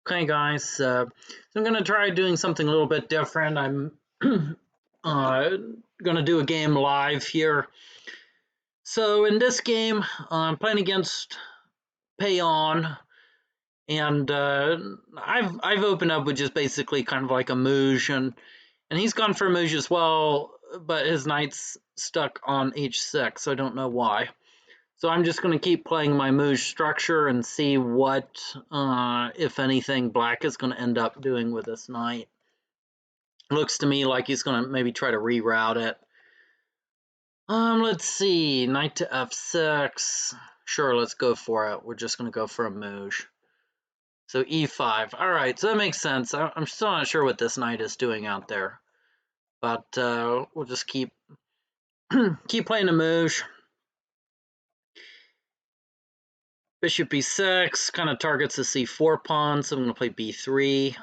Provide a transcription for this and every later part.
Okay, guys, so I'm going to try doing something a little bit different. I'm going to do a game live here. So in this game, I'm playing against Payon, and I've opened up with just basically kind of like a Mooge, and he's gone for a Mooge as well, but his knight's stuck on h6, so I don't know why. So I'm just going to keep playing my Mooge structure and see what, if anything, Black is going to end up doing with this knight. Looks to me like he's going to maybe try to reroute it. Let's see. Knight to f6. Sure, let's go for it. We're just going to go for a Mooge. So e5. All right, so that makes sense. I'm still not sure what this knight is doing out there. But we'll just keep playing the Mooge. Bishop b6 kind of targets the c4 pawn, so I'm going to play b3.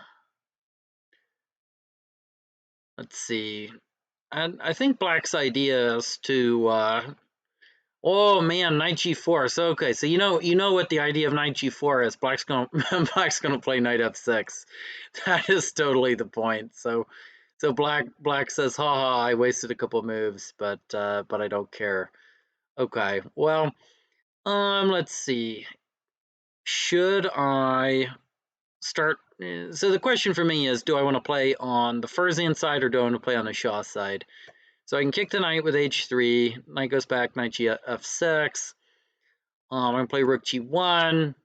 Let's see. And I think Black's idea is to oh man, knight g4. So okay, so you know what the idea of knight g4 is. Black's gonna Black's gonna play knight f6. That is totally the point. So Black says, haha, I wasted a couple moves, but I don't care. Okay, well, let's see. Should I start? So the question for me is, do I want to play on the Furzian side or do I want to play on the Shah side? So I can kick the knight with h3. Knight goes back, knight f6. I'm going to play rook g1.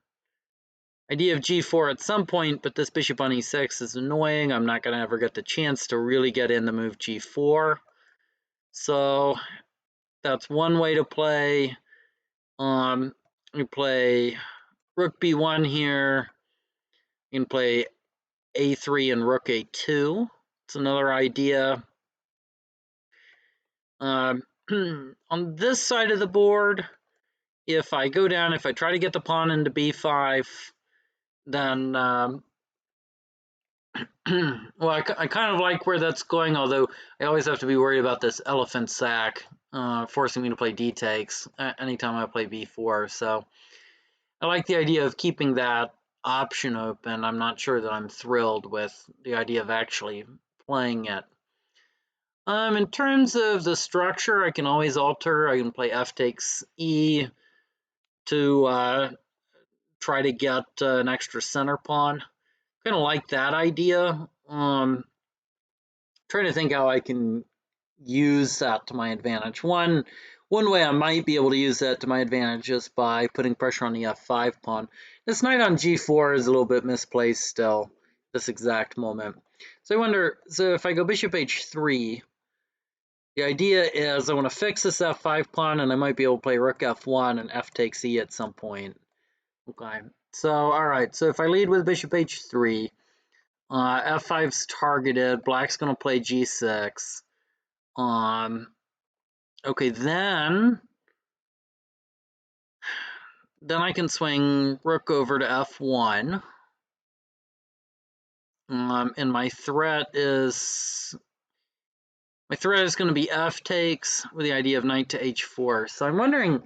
Idea of g4 at some point, but this bishop on e6 is annoying. I'm not going to ever get the chance to really get in the move g4. So that's one way to play. We play rook b1 here. You can play a3 and rook a2. It's another idea. On this side of the board, if I go down, if I try to get the pawn into b5, then well, I kind of like where that's going, although I always have to be worried about this elephant sack forcing me to play d takes anytime I play b4. So I like the idea of keeping that option open. I'm not sure that I'm thrilled with the idea of actually playing it. In terms of the structure, I can always alter. I can play f takes e to try to get an extra center pawn. Kind of like that idea. Trying to think how I can use that to my advantage. One way I might be able to use that to my advantage is by putting pressure on the f5 pawn. This knight on g4 is a little bit misplaced still, this exact moment. So I wonder, so if I go bishop h3, the idea is I want to fix this f5 pawn, and I might be able to play rook f1 and f takes e at some point. Okay, so all right, so if I lead with bishop h3, f5's targeted, Black's going to play g6. Okay, then I can swing rook over to f1. And my threat is going to be f takes with the idea of knight to h4. So I'm wondering,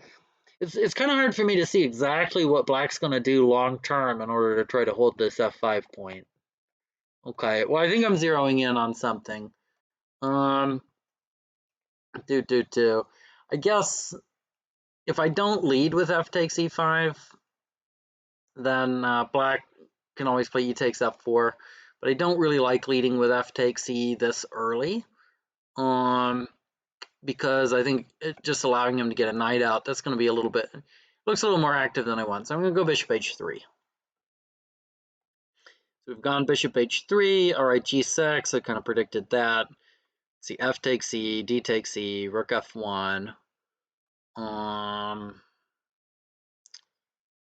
it's kind of hard for me to see exactly what Black's going to do long term in order to try to hold this f5 point. Okay, well, I think I'm zeroing in on something. I guess if I don't lead with f takes e5, then Black can always play e takes f4. But I don't really like leading with f takes e this early, because I think just allowing him to get a knight out, that's going to be a little bit, looks a little more active than I want. So I'm going to go bishop h3. So we've gone bishop h3, all right, g6, I kind of predicted that. Let's see, f takes e, d takes e, rook f1. And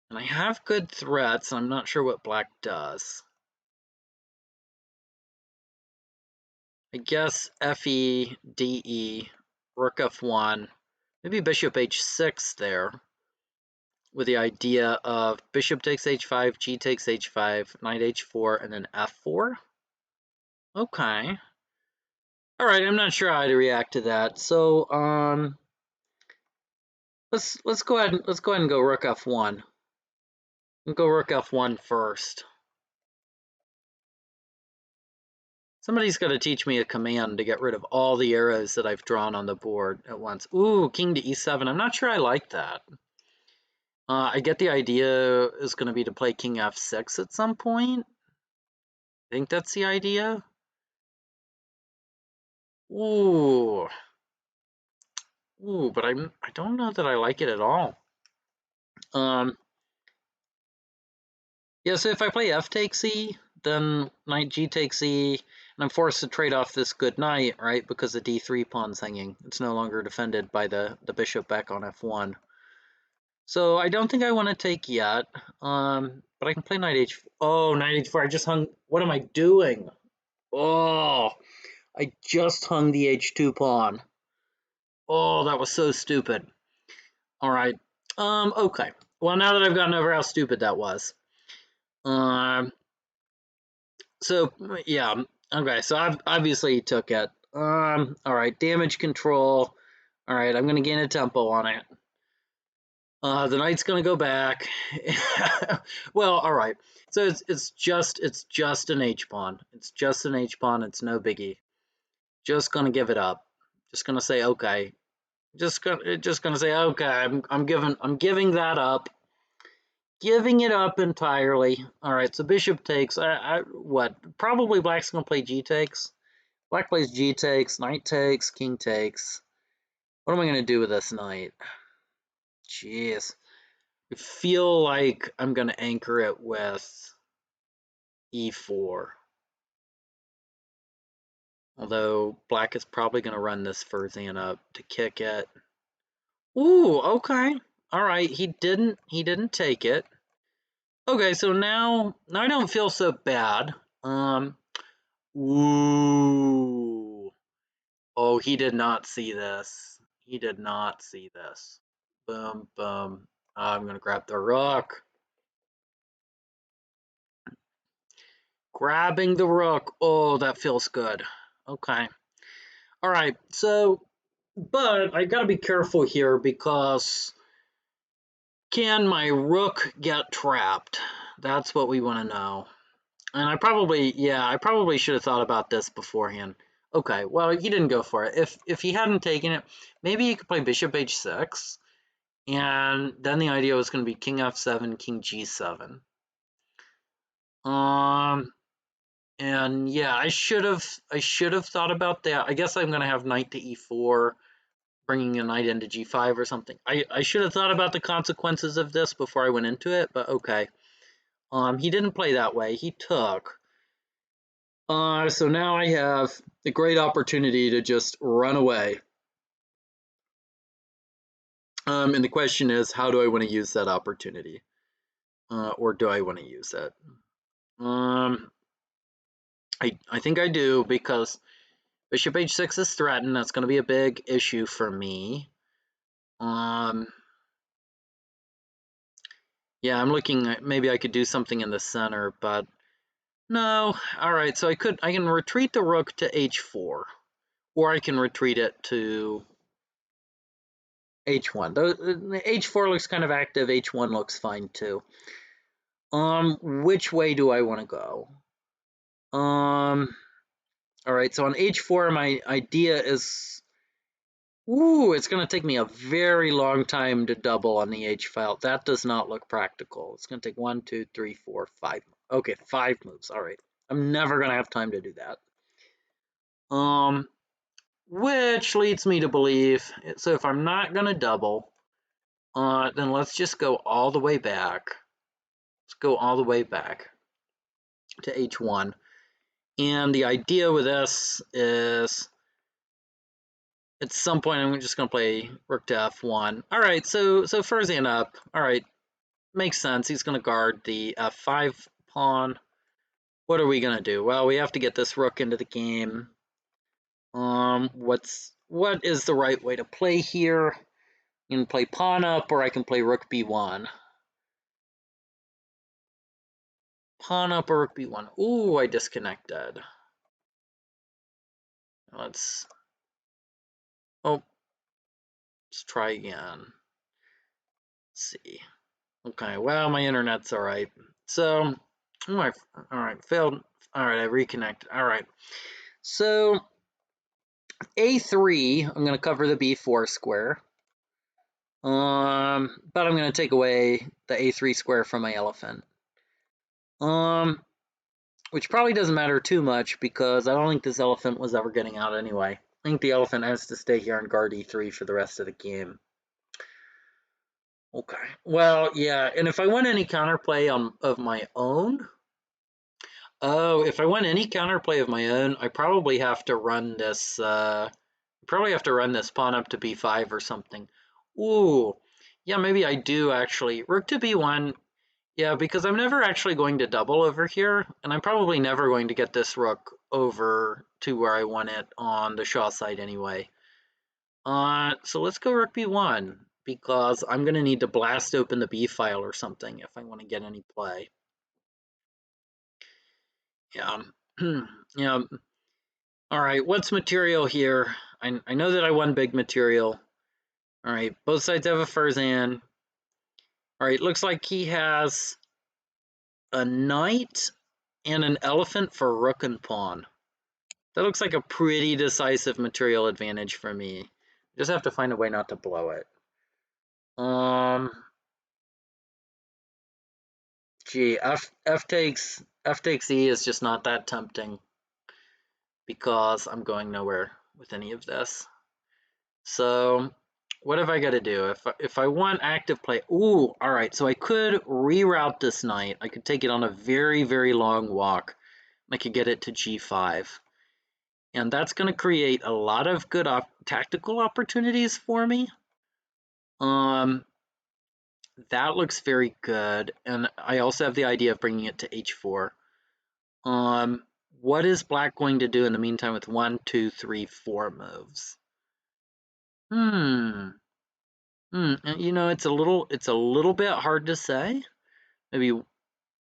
I have good threats, I'm not sure what Black does. I guess fe, de, rook f1, maybe bishop h6 there, with the idea of bishop takes h5, g takes h5, knight h4, and then f4. Okay. All right, I'm not sure how to react to that. So let's go ahead and go rook f1. We'll go rook f1 first. Somebody's got to teach me a command to get rid of all the arrows that I've drawn on the board at once. Ooh, king to e7. I'm not sure I like that. I get the idea is going to be to play king f6 at some point. I think that's the idea. Ooh. Ooh, but I don't know that I like it at all. Yeah, so if I play f takes e, then knight g takes e, and I'm forced to trade off this good knight, right? Because the d3 pawn's hanging. It's no longer defended by the bishop back on f1. So I don't think I want to take yet. But I can play knight h4. Oh, knight h4. I just hung. What am I doing? Oh, I just hung the h2 pawn. Oh, that was so stupid. All right. Okay. Well, now that I've gotten over how stupid that was. So yeah. Okay. So I've obviously took it. All right. Damage control. All right. I'm gonna gain a tempo on it. The knight's gonna go back. Well, all right. So it's just an H pawn. It's just an H pawn. It's no biggie. Just gonna give it up. Just gonna say okay. Just gonna say okay. I'm giving that up. Giving it up entirely. All right. So bishop takes. What? Probably black's gonna play g takes. Black plays g takes. Knight takes. King takes. What am I gonna do with this knight? Jeez. I feel like I'm going to anchor it with e4. Although black is probably going to run this Furzian up to kick it. Ooh, okay. All right, he didn't take it. Okay, so now I don't feel so bad. Ooh. Oh, he did not see this. He did not see this. Boom, boom. I'm going to grab the rook. Grabbing the rook. Oh, that feels good. Okay. All right. So, but I got to be careful here because can my rook get trapped? That's what we want to know. And I probably should have thought about this beforehand. Okay, well, he didn't go for it. If he hadn't taken it, maybe he could play bishop h6, and then the idea was going to be king f7, king g7. And yeah, I should have thought about that. I guess I'm going to have knight to e4, bringing a knight into g5 or something. I should have thought about the consequences of this before I went into it, but okay. He didn't play that way. He took. So now I have a great opportunity to just run away. And the question is, how do I want to use that opportunity? Or do I want to use it? I think I do because bishop h6 is threatened. That's going to be a big issue for me. Yeah, I'm looking at maybe I could do something in the center, but no. All right, so I can retreat the rook to h4, or I can retreat it to h1. H4 looks kind of active. H1 looks fine too. Which way do I want to go? All right, so on h4, my idea is, ooh, it's going to take me a very long time to double on the h file. That does not look practical. It's going to take 1, 2, 3, 4, 5. Okay, 5 moves. All right, I'm never going to have time to do that. Which leads me to believe, so if I'm not going to double, then let's just go all the way back. Let's go all the way back to h1. And the idea with this is at some point I'm just going to play rook to f1. All right, so Furzian up. All right, makes sense. He's going to guard the f5 pawn. What are we going to do? Well, we have to get this rook into the game. What is the right way to play here? You can play pawn up, or I can play rook b1. Pawn up or rook b1. Ooh, I disconnected. Let's try again. Let's see. Okay, well, my internet's all right. So, all right, failed All right, I reconnected. All right. So A3, I'm going to cover the B4 square. But I'm going to take away the A3 square from my elephant. Which probably doesn't matter too much because I don't think this elephant was ever getting out anyway. I think the elephant has to stay here and guard E3 for the rest of the game. Okay. Well, yeah, and if I want any counterplay of my own, if I want any counterplay of my own, I probably have to run this. Pawn up to B5 or something. Ooh, yeah, maybe I do actually. Rook to B1. Yeah, because I'm never actually going to double over here, and I'm probably never going to get this rook over to where I want it on the Shah side anyway. So let's go rook B1, because I'm going to need to blast open the B file or something if I want to get any play. Yeah. Yeah. All right, what's material here? I know that I won big material. All right, both sides have a Furzan. All right, looks like he has a knight and an elephant for rook and pawn. That looks like a pretty decisive material advantage for me. Just have to find a way not to blow it. Gee, F takes E is just not that tempting because I'm going nowhere with any of this. So what have I got to do? If I want active play, ooh, all right. So I could reroute this knight. I could take it on a very, very long walk. I could get it to G5. And that's going to create a lot of good tactical opportunities for me. That looks very good. And I also have the idea of bringing it to H4. What is black going to do in the meantime with 1, 2, 3, 4 moves? You know, it's a little bit hard to say. Maybe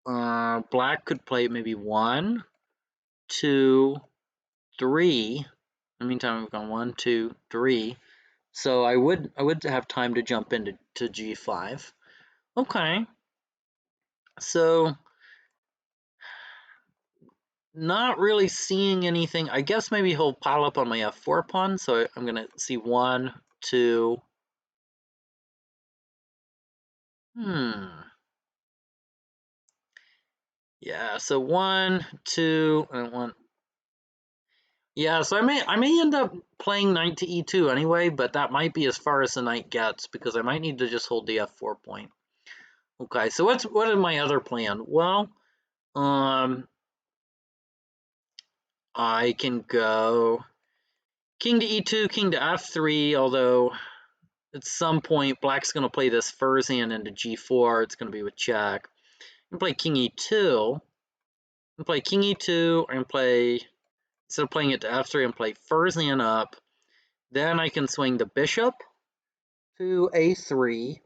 black could play maybe 1, 2, 3. In the meantime, we've gone 1, 2, 3. So I would have time to jump into G5. Okay. So not really seeing anything. I guess maybe he'll pile up on my F4 pawn. So I'm gonna see 1, 2. Yeah. So 1, 2, and 1. Yeah. So I may end up playing knight to E2 anyway, but that might be as far as the knight gets because I might need to just hold the F4 point. Okay. So what is my other plan? Well, I can go king to E2, king to F3, although at some point black's going to play this Furzan into G4. It's going to be with check. I'm going to play king E2. I'm going to play king E2. I'm going to play, instead of playing it to F3, I'm going to play Furzan up. Then I can swing the bishop to A3.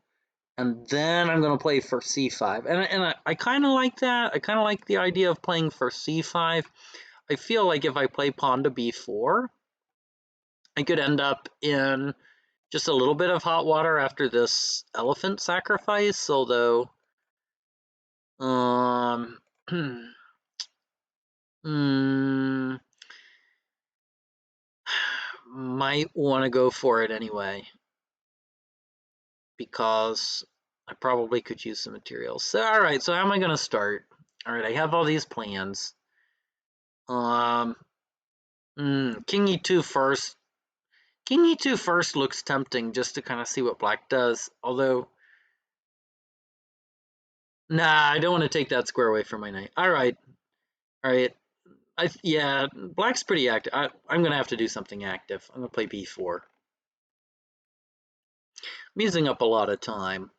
And then I'm going to play for C5. And I kind of like that. I kind of like the idea of playing for C5. I feel like if I play pawn to B4, I could end up in just a little bit of hot water after this elephant sacrifice, although might want to go for it anyway because I probably could use some materials. So all right, so how am I going to start? All right, I have all these plans. King E2 first. King E2 first looks tempting just to kind of see what black does, although nah, I don't want to take that square away from my knight. All right. Yeah, black's pretty active. I'm going to have to do something active. I'm going to play B4. I'm using up a lot of time.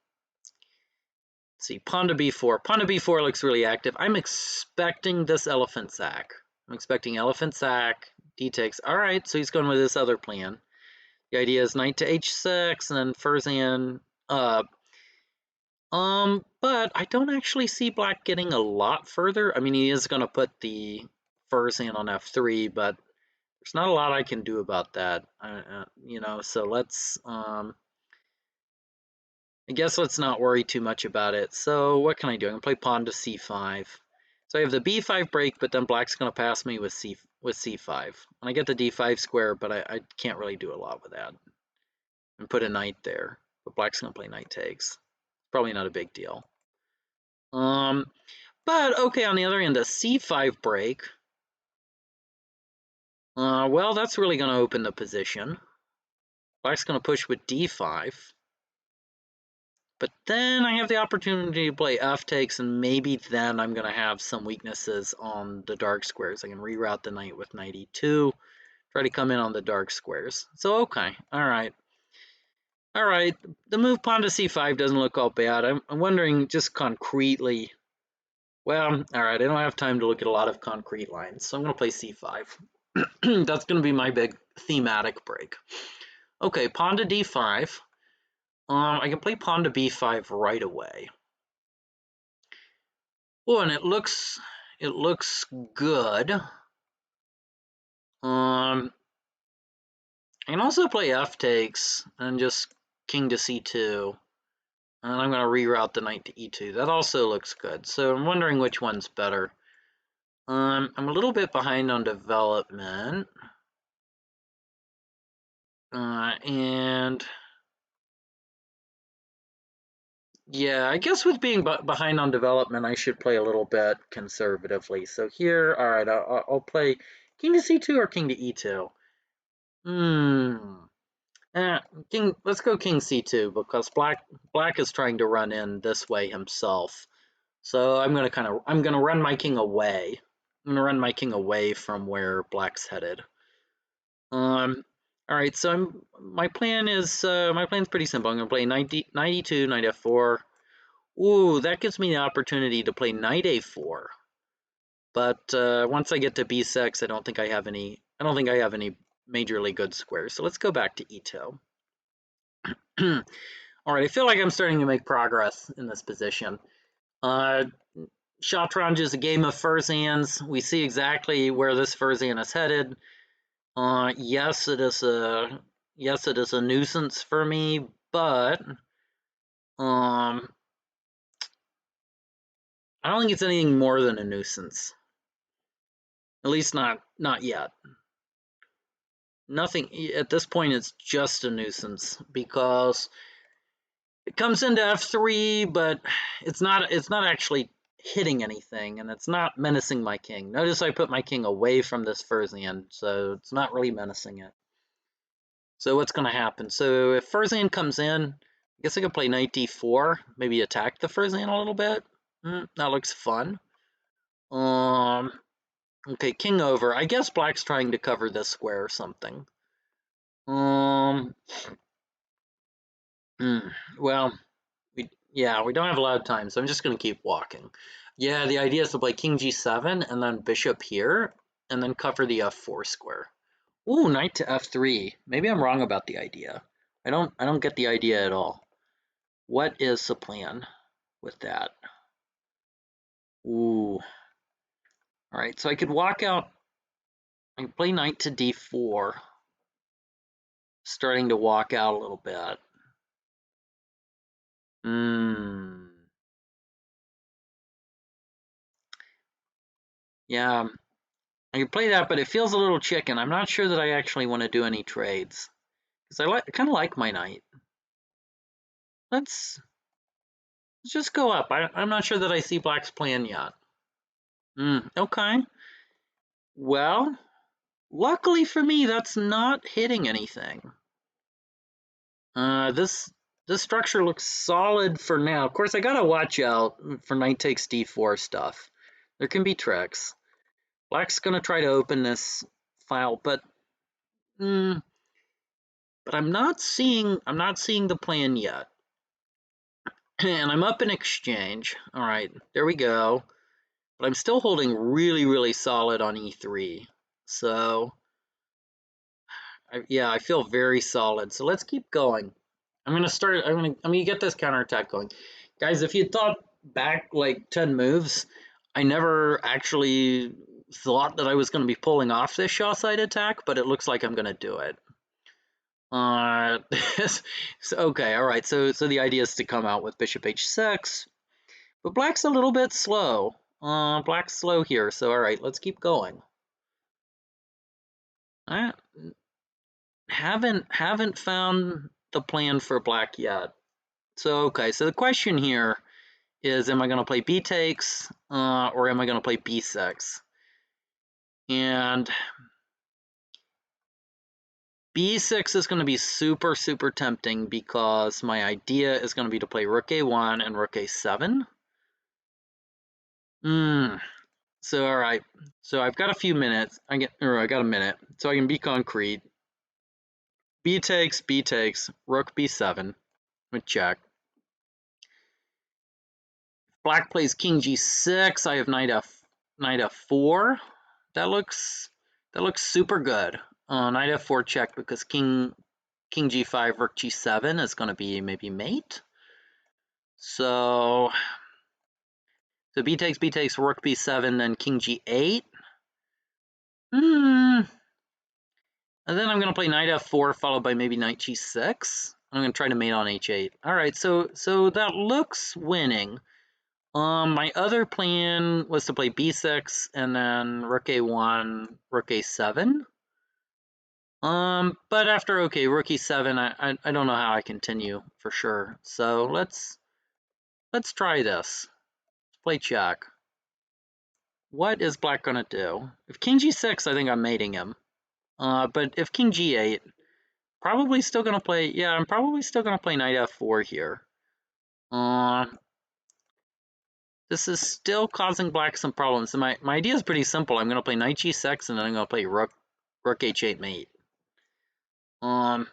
Let's see, pawn to B4. Pawn to B4 looks really active. I'm expecting this elephant sack. I'm expecting elephant sack, D takes. All right, so he's going with this other plan. The idea is knight to H6 and then Furzan up. But I don't actually see black getting a lot further. I mean, he is going to put the Furzan on F3, but there's not a lot I can do about that. You know, so let's, I guess let's not worry too much about it. So what can I do? I can play pawn to C5. So I have the b5 break, but then black's going to pass me with c5. And I get the d5 square, but I can't really do a lot with that. And put a knight there. But black's going to play knight takes. Probably not a big deal. But okay, on the other end, the c5 break. Well, that's really going to open the position. Black's going to push with d5. But then I have the opportunity to play f takes, and maybe then I'm going to have some weaknesses on the dark squares. I can reroute the knight with knight e2, try to come in on the dark squares. So, okay, all right. All right, the move pawn to c5 doesn't look all bad. I'm wondering just concretely. Well, all right, I don't have time to look at a lot of concrete lines, so I'm going to play c5. That's going to be my big thematic break. Okay, pawn to d5. I can play pawn to b5 right away. Oh, and it looks good. I can also play f takes and just king to c2. And I'm going to reroute the knight to e2. That also looks good. So I'm wondering which one's better. I'm a little bit behind on development. And yeah, I guess with being behind on development, I should play a little bit conservatively. So here, all right, I'll play king to c2 or king to e2. Let's go king c2 because black is trying to run in this way himself. So I'm gonna run my king away. I'm gonna run my king away from where black's headed. All right, so my plan's pretty simple. I'm gonna play knight e2, knight f4. Ooh, that gives me the opportunity to play knight a4. But once I get to b6, I don't think I have any majorly good squares. So let's go back to e2. All right, I feel like I'm starting to make progress in this position. Shatranj is a game of Furzans. We see exactly where this Furzan is headed. Yes, it is a nuisance for me, but I don't think it's anything more than a nuisance. At least not yet. Nothing at this point. It's just a nuisance because it comes into f3, but it's not actually hitting anything, and it's not menacing my king. Notice I put my king away from this Furzan, so it's not really menacing it. So what's going to happen? So if Furzan comes in, I guess I could play knight d4, maybe attack the Furzan a little bit. That looks fun. Okay, king over. I guess black's trying to cover this square or something. Well, we don't have a lot of time, so I'm just going to keep walking. Yeah, the idea is to play king g7 and then bishop here, and then cover the f4 square. Ooh, knight to f3. Maybe I'm wrong about the idea. I don't get the idea at all. What is the plan with that? Ooh. All right, so I could walk out. I can play knight to d4. Starting to walk out a little bit. Yeah, I can play that, but it feels a little chicken. I'm not sure that I actually want to do any trades because I kind of like my knight. Let's just go up. I'm not sure that I see black's plan yet. Okay. Well, luckily for me, that's not hitting anything. This structure looks solid for now. Of course, I gotta watch out for knight takes d4 stuff. There can be tricks. Black's gonna try to open this file, but I'm not seeing the plan yet. And I'm up in exchange. All right, there we go. But I'm still holding really, really solid on e3. So I feel very solid. So let's keep going. I'm gonna get this counterattack going. Guys, if you thought back like 10 moves, I never actually thought that I was going to be pulling off this Shah side attack, but it looks like I'm going to do it. Okay, all right. So the idea is to come out with bishop h6, but black's a little bit slow. Black's slow here, so all right, let's keep going. I haven't found the plan for black yet. So okay, so the question here is, am I going to play b takes or am I going to play b6? And b6 is going to be super tempting because my idea is going to be to play rook a1 and rook a7. So all right, so I've got a few minutes. I got a minute, so I can be concrete. B takes, rook b7 with check. Black plays king g6. I have knight f4. That looks super good. Knight f4 check because king g5, rook g7 is going to be maybe mate. So b takes, rook b7, then king g8. And then I'm going to play knight f4 followed by maybe knight g6. I'm going to try to mate on h8. All right, so that looks winning. My other plan was to play b6 and then rook a1, rook a7. But after rook e7, I don't know how I continue for sure. So let's try this. Let's play check. What is black gonna do? If king g6, I think I'm mating him. But if king g8, probably still gonna play. Yeah, I'm probably still gonna play knight f4 here. This is still causing black some problems. So my idea is pretty simple. I'm gonna play knight g6 and then I'm gonna play rook h8 mate. And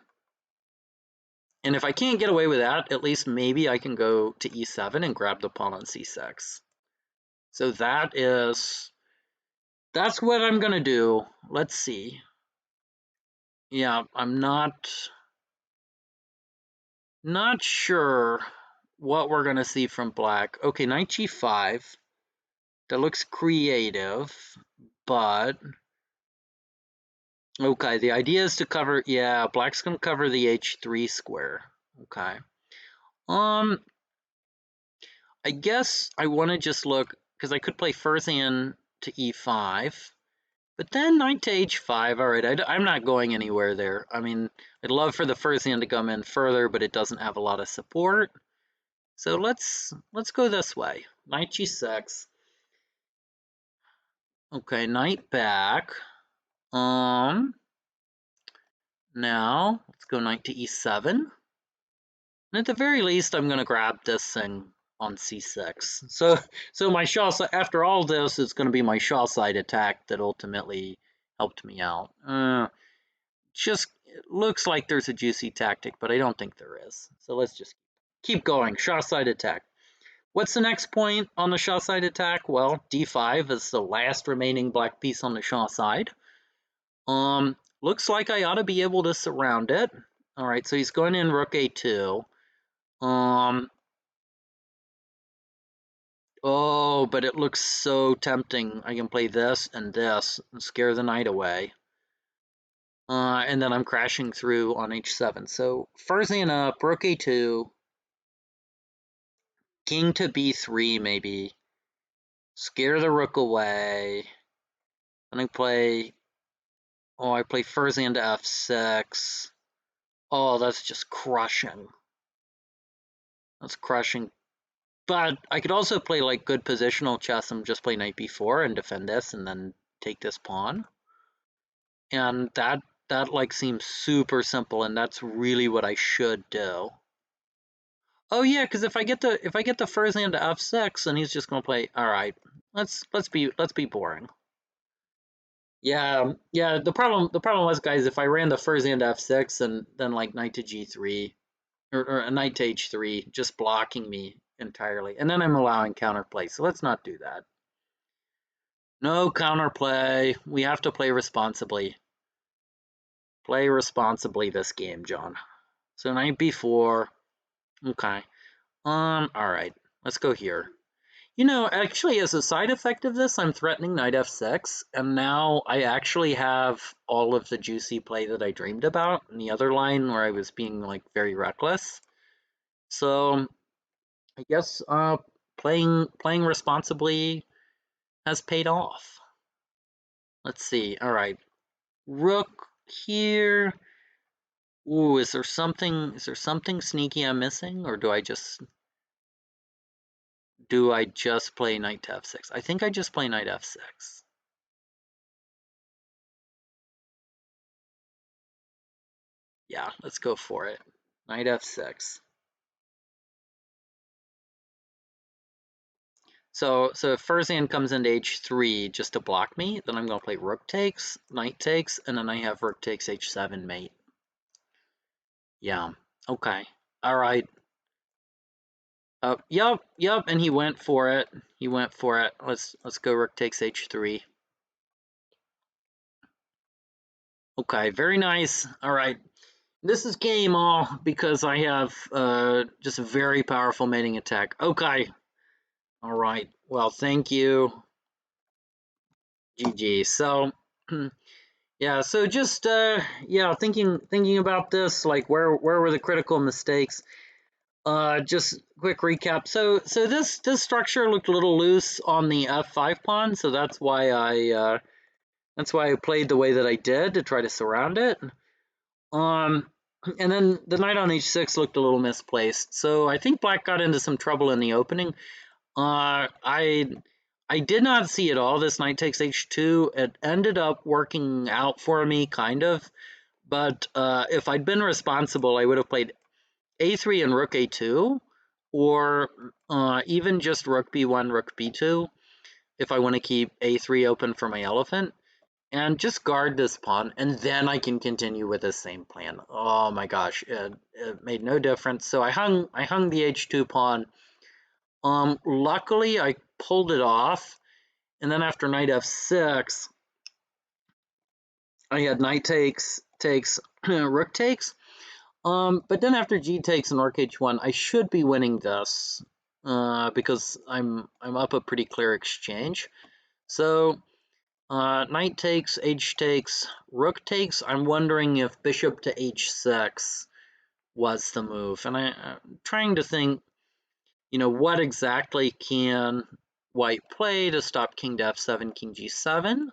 if I can't get away with that, at least maybe I can go to e7 and grab the pawn on c6. So that's what I'm gonna do. Let's see. Yeah, I'm not sure what we're gonna see from black. Okay, knight g5. That looks creative, but okay, the idea is to cover, yeah, black's gonna cover the h3 square. Okay. I guess I want to just look, because I could play Fursan to e5, but then knight to h5. All right, I'm not going anywhere there. I mean, I'd love for the Fursan to come in further, but it doesn't have a lot of support. So let's go this way. Knight g6. Okay, knight back. Now let's go knight to e7. And at the very least, I'm going to grab this thing on c6. So my Shah side, after all this, it's going to be my Shah side attack that ultimately helped me out. Just it looks like there's a juicy tactic, but I don't think there is. So let's just keep going. Shah side attack. What's the next point on the Shah side attack? Well, d5 is the last remaining black piece on the Shah side. Looks like I ought to be able to surround it. All right, so he's going in rook a2. Oh, but it looks so tempting. I can play this and scare the knight away. And then I'm crashing through on h7. So Fursan up, rook a2, king to b3 maybe. Scare the rook away. Then I play Fursan to f6. Oh, that's just crushing. That's crushing. But I could also play like good positional chess and just play knight b4 and defend this and then take this pawn. And that like seems super simple, and that's really what I should do. Oh yeah, because if I get the Fursan to f6, and he's just gonna play. All right, let's be boring. Yeah, The problem was, guys, if I ran the Fursan to f6 and then like knight to g3 or a knight to h3, just blocking me entirely, and then I'm allowing counterplay. So let's not do that. No counterplay. We have to play responsibly. Play responsibly this game, John. So knight b4. Okay. All right. Let's go here. You know, actually, as a side effect of this, I'm threatening knight f6, and now I actually have all of the juicy play that I dreamed about in the other line where I was being like very reckless. So I guess playing responsibly has paid off. Let's see. All right, rook here. Ooh, is there something sneaky I'm missing, or do I just play knight to f6? I think I just play knight f6. Yeah, let's go for it. Knight f6. So if Ferdinand comes into h3 just to block me, then I'm going to play rook takes, knight takes, and then I have rook takes h7 mate. Yeah. Okay. All right. Yep, and he went for it. Let's go rook takes h3. Okay, very nice. All right. This is game all because I have just a very powerful mating attack. Okay. All right. Well, thank you. GG. So, yeah. So just yeah, thinking about this, like where were the critical mistakes? Just quick recap. So this structure looked a little loose on the f5 pawn, so that's why I played the way that I did to try to surround it. And then the knight on h6 looked a little misplaced. So I think black got into some trouble in the opening. I did not see at all this knight takes h2. It ended up working out for me, kind of. But if I'd been responsible, I would have played a3 and rook a2, or even just rook b1, rook b2, if I want to keep a3 open for my elephant. And just guard this pawn, and then I can continue with the same plan. Oh my gosh, it made no difference. So I hung the h2 pawn. Luckily, I pulled it off, and then after knight f6, I had knight takes, rook takes. But then after g takes and rook h1, I should be winning this because I'm up a pretty clear exchange. So knight takes, h takes, rook takes. I'm wondering if bishop to h6 was the move, and I'm trying to think, what exactly can white play to stop king to f7, king g7.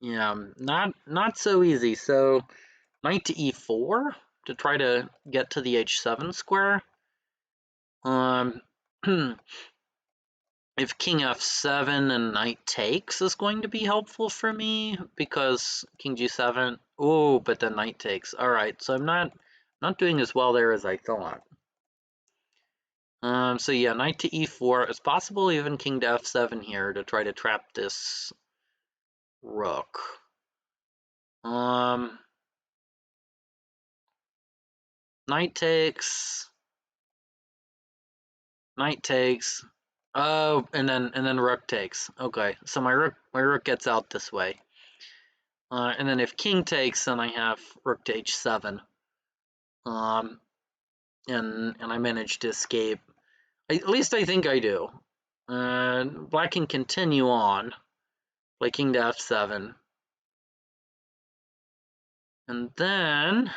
Yeah, not so easy. So knight to e4 to try to get to the h7 square. If king f7 and knight takes is going to be helpful for me because king g7. Oh, but then knight takes. All right, so I'm not doing as well there as I thought. So yeah, knight to e4. It's possible even king to f7 here to try to trap this rook. Knight takes. Knight takes. Oh, and then rook takes. Okay, so my rook gets out this way. And then if king takes, then I have rook to h7. And I managed to escape. At least I think I do. Black can continue on. Play king to f7. And then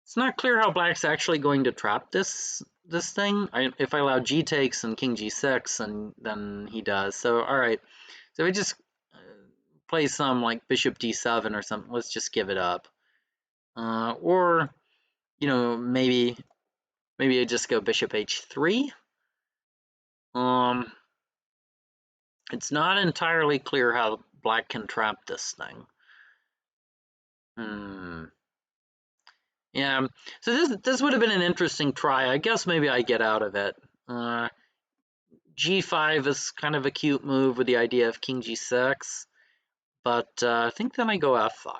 it's not clear how black's actually going to trap this thing. If I allow g takes and king g6, and then he does. So all right. So I just play some like bishop d7 or something. Let's just give it up. Or maybe I just go bishop h3. It's not entirely clear how black can trap this thing. Yeah, so this would have been an interesting try. I guess maybe I get out of it. G5 is kind of a cute move with the idea of king g6, but I think then I go f5.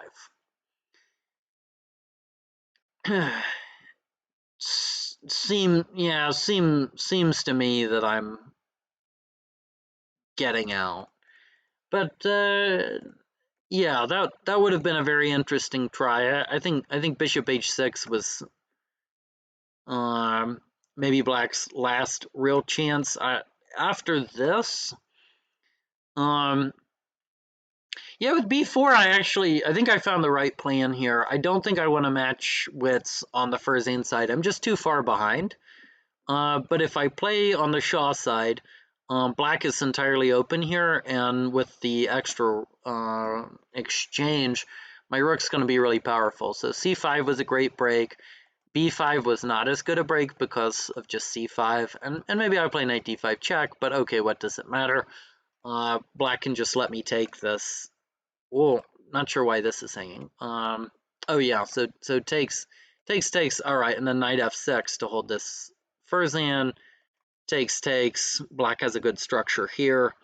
Seems to me that I'm getting out. But yeah, that would have been a very interesting try. I think bishop h6 was maybe black's last real chance. After this, yeah, with b4, I think I found the right plan here. I don't think I want to match wits on the Ferdinand side. I'm just too far behind. But if I play on the Shah side, black is entirely open here, and with the extra exchange, my rook's going to be really powerful. So c5 was a great break. b5 was not as good a break because of just c5, and maybe I would play knight d5 check, but okay, what does it matter? Black can just let me take this. Whoa, not sure why this is hanging. Oh yeah, so takes. All right, and then knight f6 to hold this Fuzan. Takes. Black has a good structure here.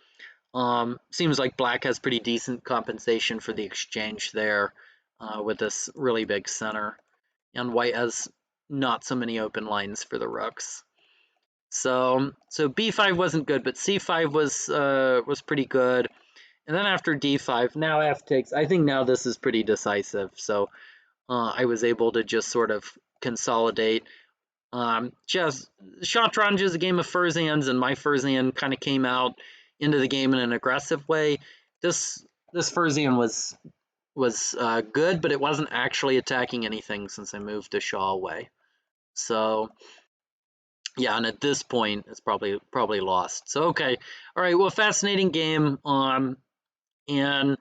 Seems like black has pretty decent compensation for the exchange there with this really big center, and white has not so many open lines for the rooks. So b5 wasn't good, but c5 was pretty good. And then after d5, now f takes. I think now this is pretty decisive. So I was able to just sort of consolidate. Just Shatranj is a game of Furzans, and my Furzan kind of came out into the game in an aggressive way. This Furzan was good, but it wasn't actually attacking anything since I moved to Shah away. So yeah, and at this point, it's probably lost. So okay, all right. Well, fascinating game. And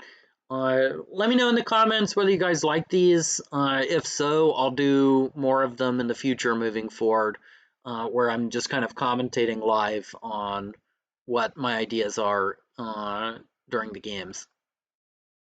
let me know in the comments whether you guys like these. If so, I'll do more of them in the future moving forward, where I'm just kind of commentating live on what my ideas are during the games.